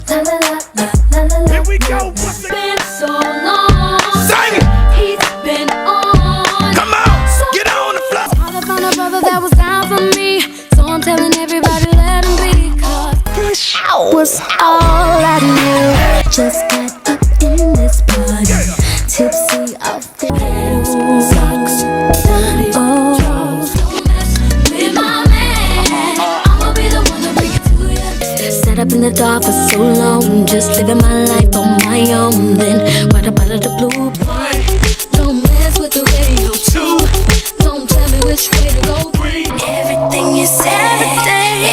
Here we go. What's it? Been so long. Sing it. He's been on. Come on. Get on the floor. I found a brother that was down for me, so I'm telling everybody let him be. 'Cause this was all I knew. Just got up in this party, tipsy off the socks. Oh, don't mess with my man. I'ma be the one to bring it to you. Sat up in the dark for so long, just living my life on my own. Then right up out of the blue, don't mess with the radio too. Don't tell me which way to go. Everything you said,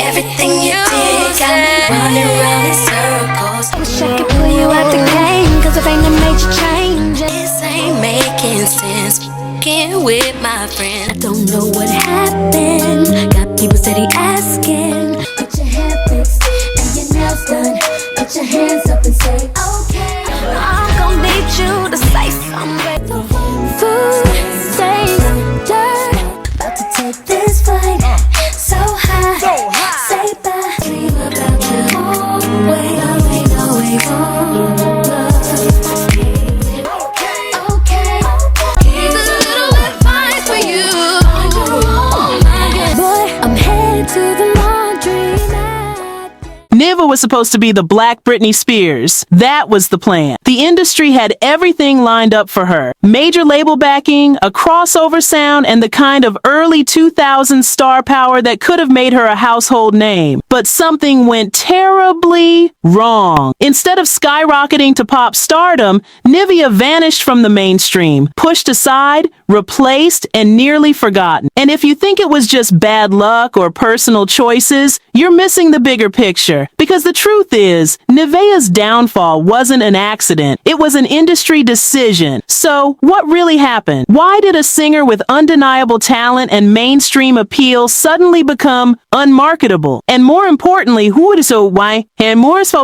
everything you did, got me running around in circles. I wish I could pull you out the game, 'cause if ain't a major change, this ain't making sense. Fucking with my friend, I don't know what happened. Got people steady asking. Put your hair fixed and your nails done. Put your hands up and say, okay. I'm gonna need you to say something. Food, safe, dirt. About to take this flight so high, say bye. Dream about you always, always, always. Okay, here's a little advice for you. Boy, I'm headed to the laundromat. Nivea was supposed to be the Black Britney Spears. That was the plan. The industry had everything lined up for her. Major label backing, a crossover sound, and the kind of early 2000s star power that could have made her a household name. But something went terribly wrong. Instead of skyrocketing to pop stardom, Nivea vanished from the mainstream, pushed aside, replaced, and nearly forgotten. And if you think it was just bad luck or personal choices, you're missing the bigger picture. Because the truth is, Nivea's downfall wasn't an accident. It was an industry decision. So, what really happened? Why did a singer with undeniable talent and mainstream appeal suddenly become unmarketable? And more importantly, who would so why? And more so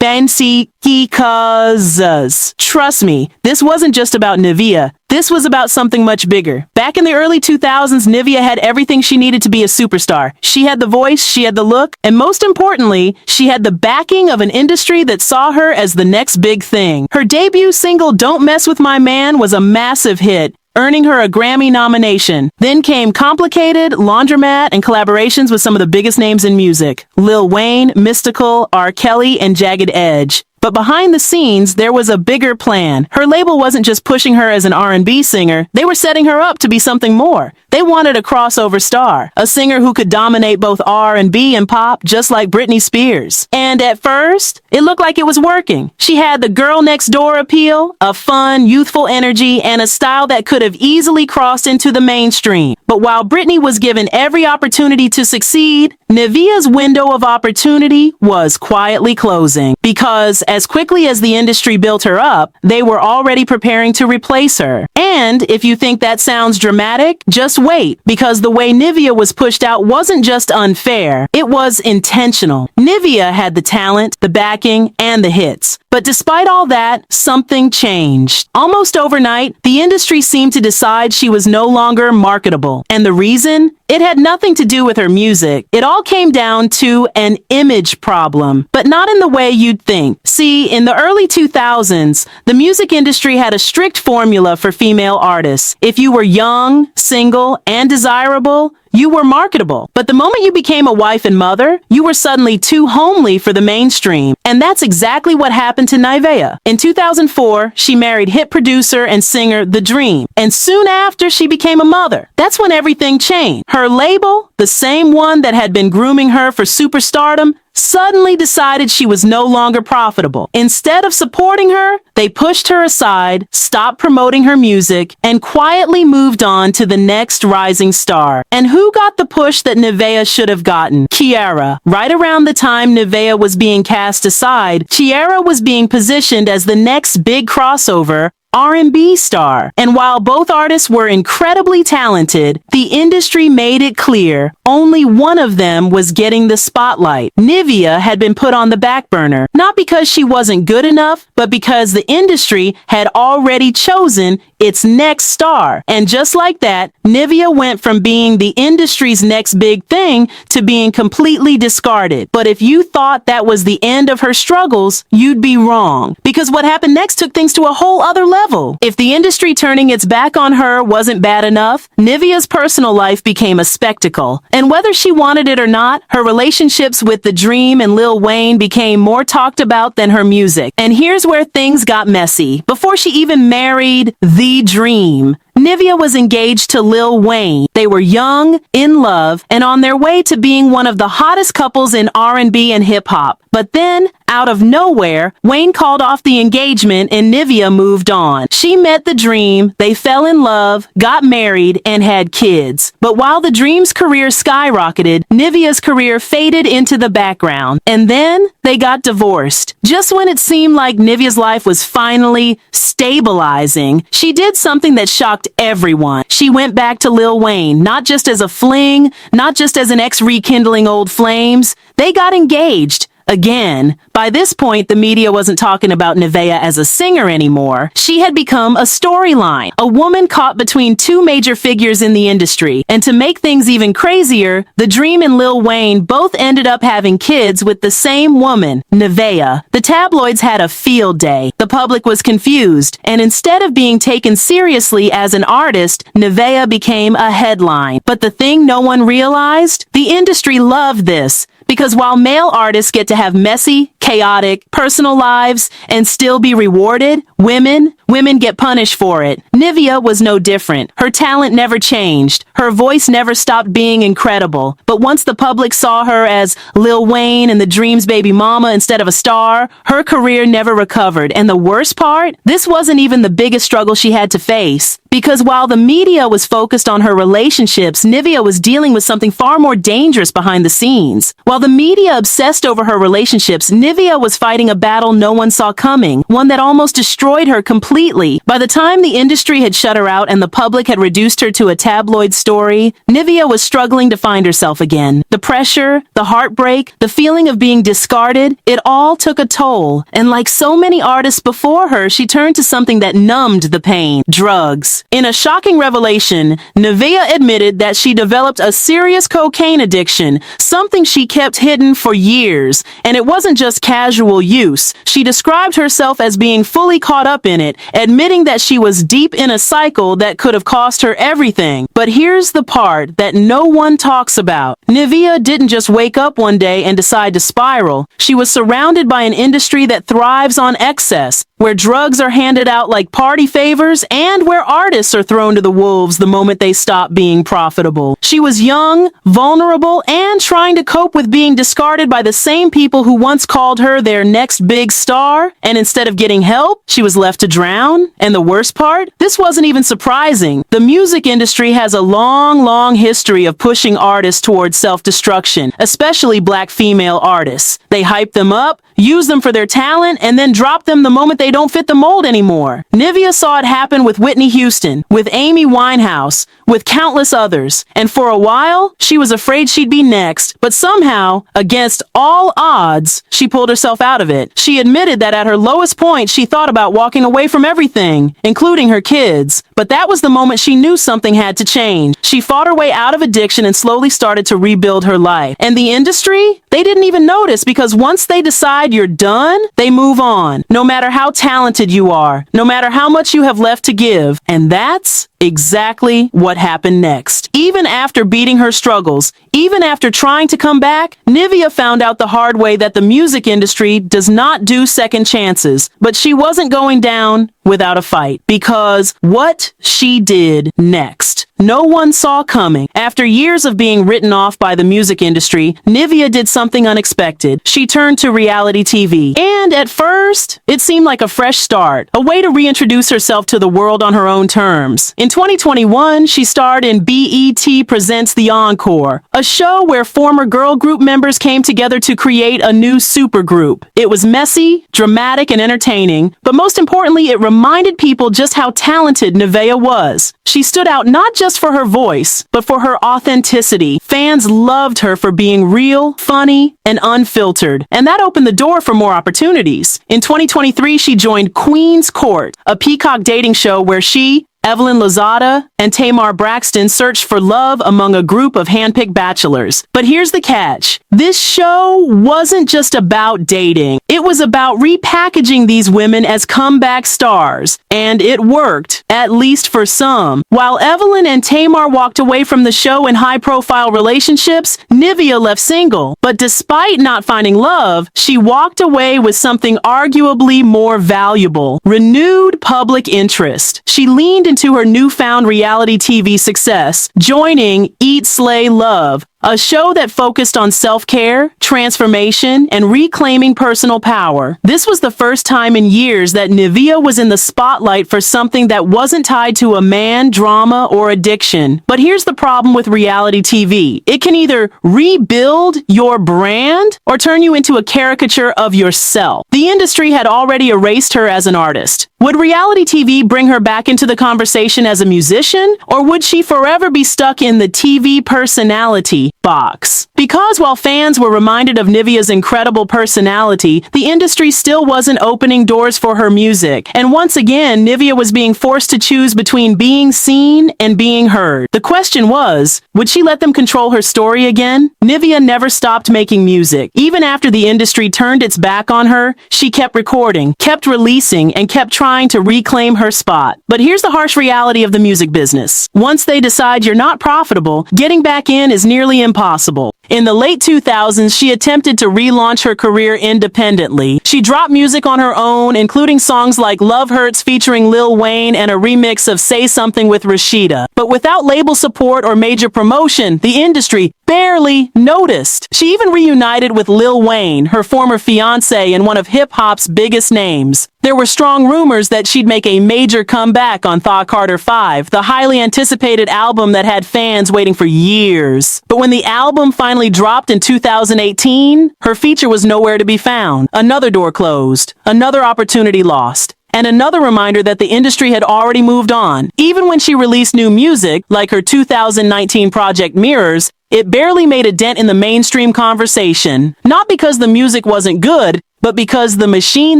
fancy causes. Trust me, this wasn't just about Nivea. This was about something much bigger. Back in the early 2000s, Nivea had everything she needed to be a superstar. She had the voice, she had the look, and most importantly, she had the backing of an industry that saw her as the next big thing. Her debut single, Don't Mess With My Man, was a massive hit, earning her a Grammy nomination. Then came Complicated, Laundromat, and collaborations with some of the biggest names in music: Lil Wayne, Mystical, R. Kelly, and Jagged Edge. But behind the scenes, there was a bigger plan. Her label wasn't just pushing her as an R&B singer. They were setting her up to be something more. They wanted a crossover star, a singer who could dominate both R&B and pop, just like Britney Spears. And at first, it looked like it was working. She had the girl next door appeal, a fun, youthful energy, and a style that could have easily crossed into the mainstream. But while Britney was given every opportunity to succeed, Nivea's window of opportunity was quietly closing. Because as quickly as the industry built her up, they were already preparing to replace her. And if you think that sounds dramatic, just wait, because the way Nivea was pushed out wasn't just unfair, it was intentional. Nivea had the talent, the backing, and the hits. But despite all that, something changed. Almost overnight, the industry seemed to decide she was no longer marketable. And the reason? It had nothing to do with her music. It all came down to an image problem, but not in the way you'd think. See, in the early 2000s, the music industry had a strict formula for female artists. If you were young, single, and desirable, you were marketable. But the moment you became a wife and mother, you were suddenly too homely for the mainstream. And that's exactly what happened to Nivea. In 2004, she married hit producer and singer The Dream. And soon after, she became a mother. That's when everything changed. Her label, the same one that had been grooming her for superstardom, suddenly decided she was no longer profitable. Instead of supporting her, they pushed her aside, stopped promoting her music, and quietly moved on to the next rising star. And who got the push that Nivea should have gotten? Ciara. Right around the time Nivea was being cast aside, Ciara was being positioned as the next big crossover R&B star. And while both artists were incredibly talented, the industry made it clear only one of them was getting the spotlight. Nivea had been put on the back burner, not because she wasn't good enough, but because the industry had already chosen its next star. And just like that, Nivea went from being the industry's next big thing to being completely discarded. But if you thought that was the end of her struggles, you'd be wrong. Because what happened next took things to a whole other level. If the industry turning its back on her wasn't bad enough, Nivea's personal life became a spectacle. And whether she wanted it or not, her relationships with The Dream and Lil Wayne became more talked about than her music. And here's where things got messy. Before she even married The Dream, Nivea was engaged to Lil Wayne. They were young, in love, and on their way to being one of the hottest couples in R&B and hip-hop. But then, out of nowhere, Wayne called off the engagement and Nivea moved on. She met The Dream, they fell in love, got married, and had kids. But while The Dream's career skyrocketed, Nivea's career faded into the background. And then, they got divorced. Just when it seemed like Nivea's life was finally stabilizing, she did something that shocked everyone. She went back to Lil Wayne, not just as a fling, not just as an ex rekindling old flames. They got engaged. Again, by this point, the media wasn't talking about Nivea as a singer anymore. She had become a storyline, a woman caught between two major figures in the industry. And to make things even crazier, The Dream and Lil Wayne both ended up having kids with the same woman, Nivea. The tabloids had a field day. The public was confused. And instead of being taken seriously as an artist, Nivea became a headline. But the thing no one realized? The industry loved this. Because while male artists get to have messy, chaotic, personal lives and still be rewarded, women get punished for it. Nivea was no different. Her talent never changed. Her voice never stopped being incredible. But once the public saw her as Lil Wayne and The Dream's baby mama instead of a star, her career never recovered. And the worst part? This wasn't even the biggest struggle she had to face. Because while the media was focused on her relationships, Nivea was dealing with something far more dangerous behind the scenes. While the media obsessed over her relationships, Nivea was fighting a battle no one saw coming, one that almost destroyed her completely. By the time the industry had shut her out and the public had reduced her to a tabloid story, Nivea was struggling to find herself again. The pressure, the heartbreak, the feeling of being discarded, it all took a toll. And like so many artists before her, she turned to something that numbed the pain: drugs. In a shocking revelation, Nivea admitted that she developed a serious cocaine addiction, something she kept hidden for years. And it wasn't just casual use. She described herself as being fully caught up in it, admitting that she was deep in a cycle that could have cost her everything. But here's the part that no one talks about. Nivea didn't just wake up one day and decide to spiral. She was surrounded by an industry that thrives on excess, where drugs are handed out like party favors and where artists are thrown to the wolves the moment they stop being profitable. She was young, vulnerable, and trying to cope with being discarded by the same people who once called her their next big star. And instead of getting help, she was left to drown. And the worst part? This wasn't even surprising. The music industry has a long history of pushing artists towards self-destruction, especially black female artists. They hype them up, use them for their talent, and then drop them the moment they don't fit the mold anymore. Nivea saw it happen with Whitney Houston, with Amy Winehouse, with countless others. And for a while, she was afraid she'd be next, but somehow, against all odds, she pulled herself out of it. She admitted that at her lowest point, she thought about walking away from everything, including her kids. But that was the moment she knew something had to change. She fought her way out of addiction and slowly started to rebuild her life. And the industry? They didn't even notice, because once they decide you're done, they move on. No matter how talented you are, no matter how much you have left to give. And that's exactly what happened next. Even after beating her struggles, even after trying to come back, Nivea found out the hard way that the music industry does not do second chances. But she wasn't going down without a fight, because what she did next, no one saw coming. After years of being written off by the music industry, Nivea did something unexpected. She turned to reality TV. And at first, it seemed like a fresh start, a way to reintroduce herself to the world on her own terms. In 2021, she starred in BET Presents The Encore, a show where former girl group members came together to create a new supergroup. It was messy, dramatic, and entertaining, but most importantly, it reminded people just how talented Nivea was. She stood out not just for her voice, but for her authenticity. Fans loved her for being real, funny, and unfiltered, and that opened the door for more opportunities. In 2023, she joined Queen's Court, a Peacock dating show where she Evelyn Lozada and Tamar Braxton searched for love among a group of handpicked bachelors. But here's the catch. This show wasn't just about dating. It was about repackaging these women as comeback stars. And it worked, at least for some. While Evelyn and Tamar walked away from the show in high-profile relationships, Nivea left single. But despite not finding love, she walked away with something arguably more valuable: renewed public interest. She leaned into her newfound reality TV success, joining Eat, Slay, Love, a show that focused on self-care, transformation, and reclaiming personal power. This was the first time in years that Nivea was in the spotlight for something that wasn't tied to a man, drama, or addiction. But here's the problem with reality TV. It can either rebuild your brand or turn you into a caricature of yourself. The industry had already erased her as an artist. Would reality TV bring her back into the conversation as a musician, or would she forever be stuck in the TV personality box? Because while fans were reminded of Nivea's incredible personality, the industry still wasn't opening doors for her music. And once again, Nivea was being forced to choose between being seen and being heard. The question was, would she let them control her story again? Nivea never stopped making music. Even after the industry turned its back on her, she kept recording, kept releasing, and kept trying to reclaim her spot. But here's the harsh reality of the music business. Once they decide you're not profitable, getting back in is nearly impossible. In the late 2000s, she attempted to relaunch her career independently. She dropped music on her own, including songs like Love Hurts featuring Lil Wayne and a remix of Say Something with Rashida. But without label support or major promotion, the industry barely noticed. She even reunited with Lil Wayne, her former fiancé and one of hip-hop's biggest names. There were strong rumors that she'd make a major comeback on Thaw Carter 5, the highly anticipated album that had fans waiting for years. But when the album finally dropped in 2018, her feature was nowhere to be found. Another door closed, another opportunity lost, and another reminder that the industry had already moved on. Even when she released new music, like her 2019 project Mirrors, it barely made a dent in the mainstream conversation. Not because the music wasn't good, but because the machine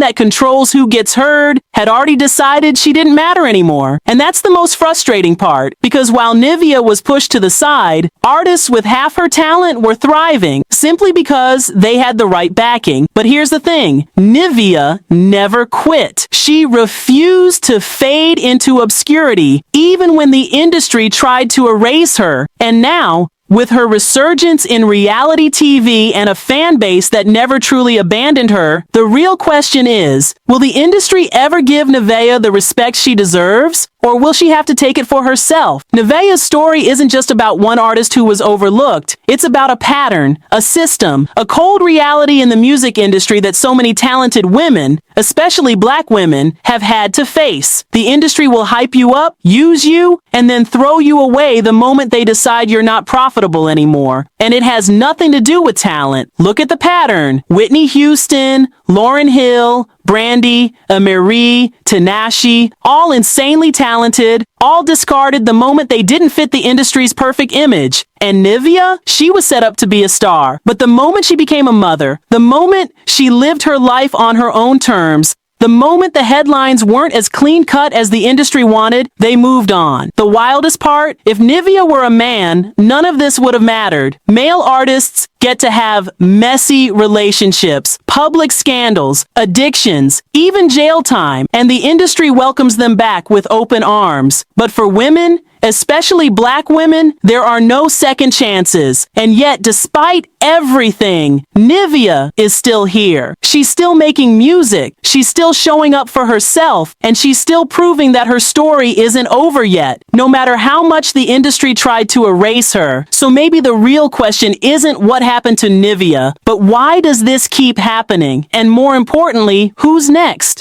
that controls who gets heard had already decided she didn't matter anymore. And that's the most frustrating part, because while Nivea was pushed to the side, artists with half her talent were thriving, simply because they had the right backing. But here's the thing, Nivea never quit. She refused to fade into obscurity, even when the industry tried to erase her. And now, with her resurgence in reality TV and a fan base that never truly abandoned her, the real question is, will the industry ever give Nivea the respect she deserves? Or will she have to take it for herself? Nivea's story isn't just about one artist who was overlooked. It's about a pattern, a system, a cold reality in the music industry that so many talented women, especially black women, have had to face. The industry will hype you up, use you, and then throw you away the moment they decide you're not profitable anymore. And it has nothing to do with talent. Look at the pattern. Whitney Houston, Lauryn Hill, Brandy, Amiri, Tinashe, all insanely talented, all discarded the moment they didn't fit the industry's perfect image. And Nivea, she was set up to be a star. But the moment she became a mother, the moment she lived her life on her own terms, the moment the headlines weren't as clean-cut as the industry wanted, they moved on. The wildest part? If Nivea were a man, none of this would have mattered. Male artists get to have messy relationships, public scandals, addictions, even jail time, and the industry welcomes them back with open arms. But for women, especially black women, there are no second chances. And yet, despite everything, Nivea is still here. She's still making music. She's still showing up for herself. And she's still proving that her story isn't over yet, no matter how much the industry tried to erase her. So maybe the real question isn't what happened to Nivea, but why does this keep happening? And more importantly, who's next?